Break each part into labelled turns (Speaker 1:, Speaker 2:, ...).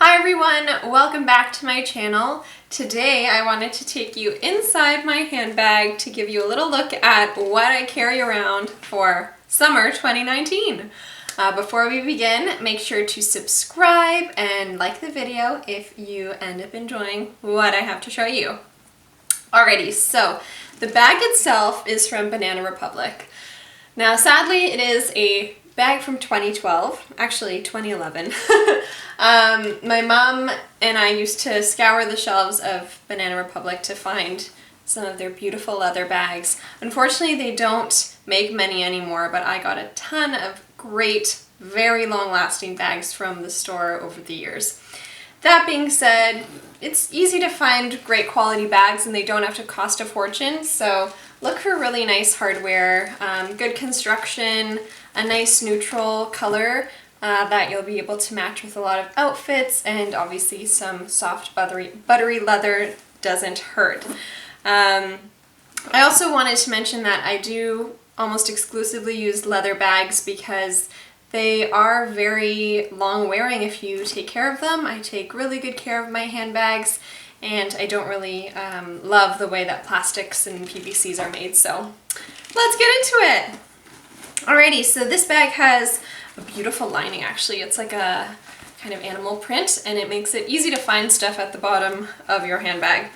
Speaker 1: Hi everyone, welcome back to my channel. Today I wanted to take you inside my handbag to give you a little look at what I carry around for summer 2019. Before we begin, make sure to subscribe and like the video if you end up enjoying what I have to show you. Alrighty, so the bag itself is from Banana Republic. Now sadly it is a bag from 2012, actually 2011. My mom and I used to scour the shelves of Banana Republic to find some of their beautiful leather bags. Unfortunately, they don't make many anymore, but I got a ton of great, very long-lasting bags from the store over the years. That being said, it's easy to find great quality bags and they don't have to cost a fortune, so look for really nice hardware, good construction, a nice neutral color that you'll be able to match with a lot of outfits, and obviously some soft buttery leather doesn't hurt. I also wanted to mention that I do almost exclusively use leather bags because they are very long wearing if you take care of them. I take really good care of my handbags, and I don't really love the way that plastics and PVCs are made, so let's get into it. Alrighty, so this bag has a beautiful lining actually. It's like a kind of animal print and it makes it easy to find stuff at the bottom of your handbag.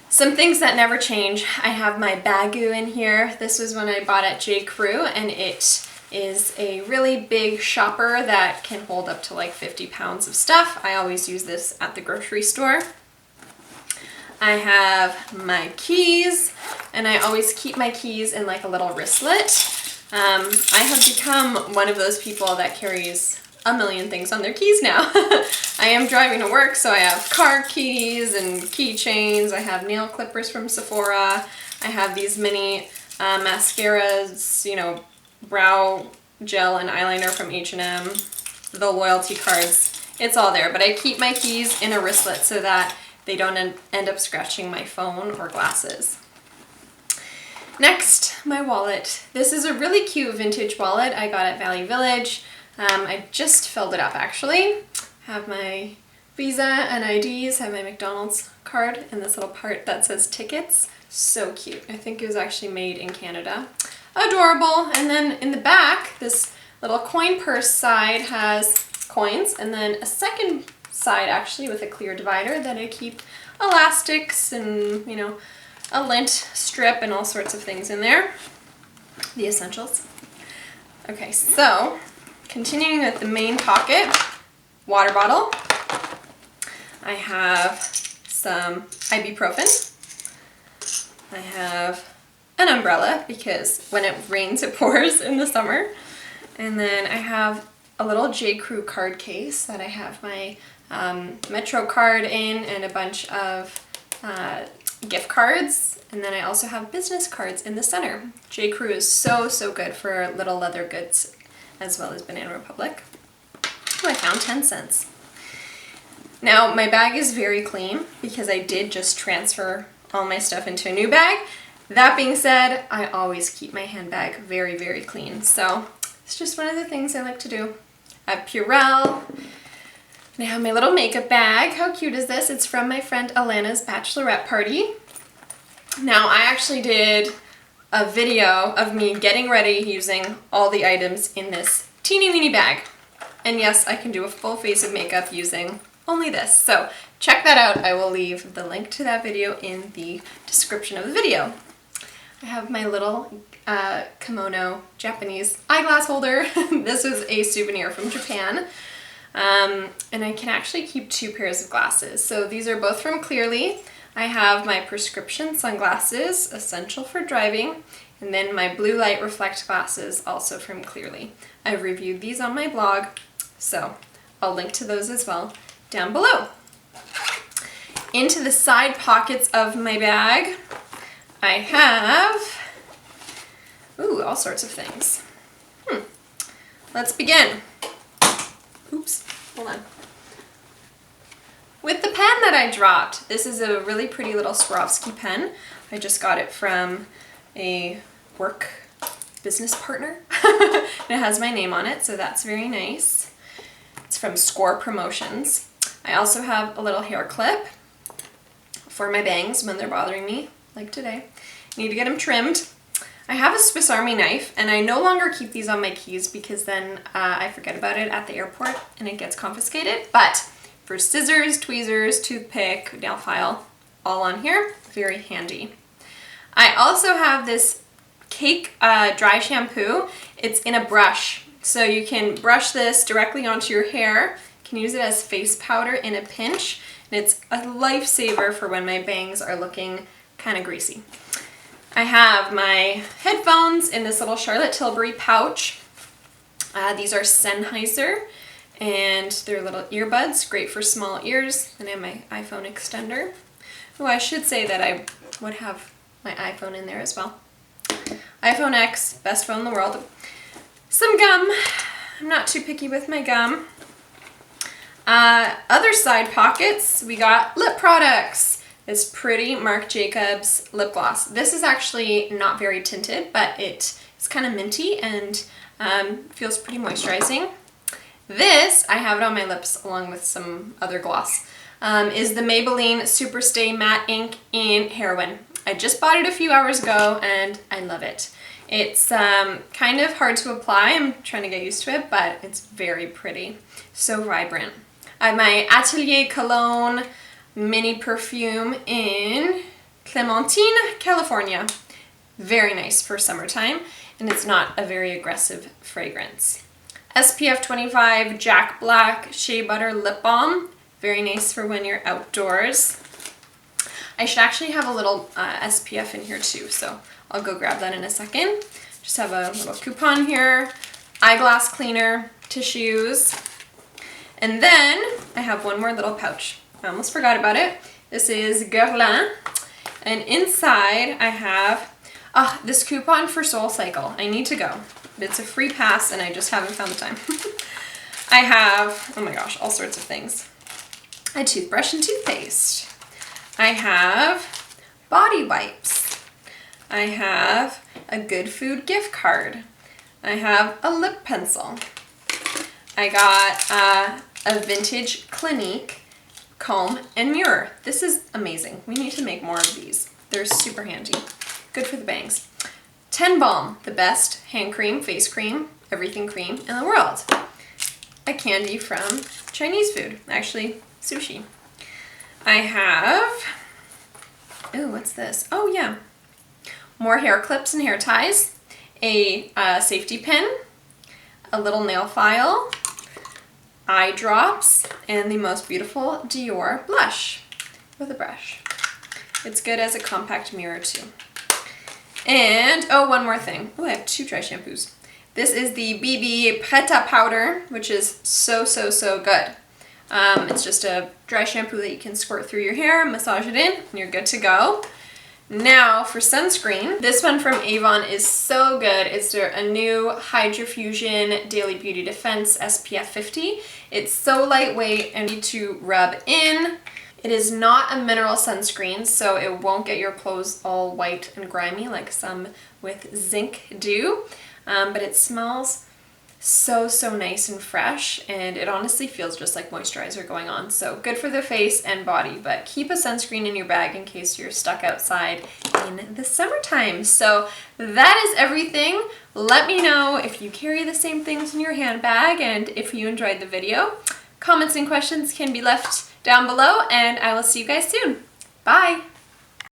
Speaker 1: Some things that never change. I have my Bagoo in here. This was one I bought at J. Crew, and it is a really big shopper that can hold up to like 50 pounds of stuff. I always use this at the grocery store. I have my keys, and I always keep my keys in like a little wristlet. I have become one of those people that carries a million things on their keys now. I am driving to work, so I have car keys and keychains. I have nail clippers from Sephora. I have these mini mascaras, you know, brow gel and eyeliner from H&M, the loyalty cards. It's all there, but I keep my keys in a wristlet so that they don't end up scratching my phone or glasses. Next, my wallet. This is a really cute vintage wallet I got at Value Village. I just filled it up actually. Have my Visa and IDs, have my McDonald's card, and this little part that says tickets. So cute. I think it was actually made in Canada. Adorable. And then in the back, this little coin purse side has coins, and then a second side actually with a clear divider that I keep elastics and, you know, a lint strip and all sorts of things in there. The essentials. Okay, so continuing with the main pocket, water bottle. I have some ibuprofen. I have an umbrella because when it rains it pours in the summer. And then I have a little J. Crew card case that I have my Metro card in and a bunch of gift cards, and then I also have business cards in the center. J. Crew is so good for little leather goods, as well as Banana Republic. Oh, I found 10 cents. Now my bag is very clean because I did just transfer all my stuff into a new bag. That being said, I always keep my handbag very clean, so it's just one of the things I like to do. I have Purell. I have my little makeup bag. How cute is this? It's from my friend Alana's bachelorette party. Now, I actually did a video of me getting ready using all the items in this teeny weeny bag. And yes, I can do a full face of makeup using only this. So check that out. I will leave the link to that video in the description of the video. I have my little kimono Japanese eyeglass holder. This was a souvenir from Japan. And I can actually keep 2 pairs of glasses. So these are both from Clearly. I have my prescription sunglasses, essential for driving, and then my blue light reflect glasses, also from Clearly. I've reviewed these on my blog, so I'll link to those as well down below. Into the side pockets of my bag, I have, all sorts of things. Let's begin. Oops, hold on. With the pen that I dropped, this is a really pretty little Swarovski pen. I just got it from a work business partner. It has my name on it, so that's very nice. It's from Score Promotions. I also have a little hair clip for my bangs when they're bothering me, like today. I need to get them trimmed. I have a Swiss Army knife, and I no longer keep these on my keys because then I forget about it at the airport and it gets confiscated. But for scissors, tweezers, toothpick, nail file, all on here, very handy. I also have this cake dry shampoo. It's in a brush, so you can brush this directly onto your hair. You can use it as face powder in a pinch, and it's a lifesaver for when my bangs are looking kind of greasy. I have my headphones in this little Charlotte Tilbury pouch. These are Sennheiser, and they're little earbuds, great for small ears. And I have my iPhone extender. Oh, I should say that I would have my iPhone in there as well. iPhone X, best phone in the world. Some gum. I'm not too picky with my gum. Other side pockets, we got lip products. This pretty Marc Jacobs lip gloss. This is actually not very tinted, but it's kind of minty and feels pretty moisturizing. This, I have it on my lips along with some other gloss, is the Maybelline Superstay Matte Ink in Heroin. I just bought it a few hours ago and I love it. It's kind of hard to apply. I'm trying to get used to it, but it's very pretty. So vibrant. I have my Atelier Cologne mini perfume in Clementine, California. Very nice for summertime, and it's not a very aggressive fragrance. SPF 25 Jack Black Shea Butter Lip Balm. Very nice for when you're outdoors. I should actually have a little SPF in here too, so I'll go grab that in a second. Just have a little coupon here. Eyeglass cleaner, tissues. And then I have one more little pouch. I almost forgot about it. This is Guerlain, and inside I have this coupon for SoulCycle. I need to go, but it's a free pass and I just haven't found the time. I have, oh my gosh, all sorts of things. A toothbrush and toothpaste. I have body wipes. I have a Good Food gift card. I have a lip pencil. I got a vintage Clinique comb and mirror. This is amazing. We need to make more of these. They're super handy. Good for the bangs. Ten Balm, the best hand cream, face cream, everything cream in the world. A candy from Chinese food, actually sushi. I have, oh, what's this? Oh yeah, more hair clips and hair ties, a safety pin, a little nail file, eye drops, and the most beautiful Dior blush with a brush. It's good as a compact mirror too. And, oh, one more thing. Oh, I have two dry shampoos. This is the BB Preta powder, which is so, so, so good. It's just a dry shampoo that you can squirt through your hair, massage it in, and you're good to go. Now for sunscreen, this one from Avon is so good. It's a new Hydrofusion Daily Beauty Defense SPF 50. It's so lightweight and easy to rub in. It is not a mineral sunscreen, so it won't get your clothes all white and grimy like some with zinc do, but it smells so, so nice and fresh, and it honestly feels just like moisturizer going on. So good for the face and body, but keep a sunscreen in your bag in case you're stuck outside in the summertime. So that is everything. Let me know if you carry the same things in your handbag and if you enjoyed the video. Comments and questions can be left down below, and I will see you guys soon. Bye!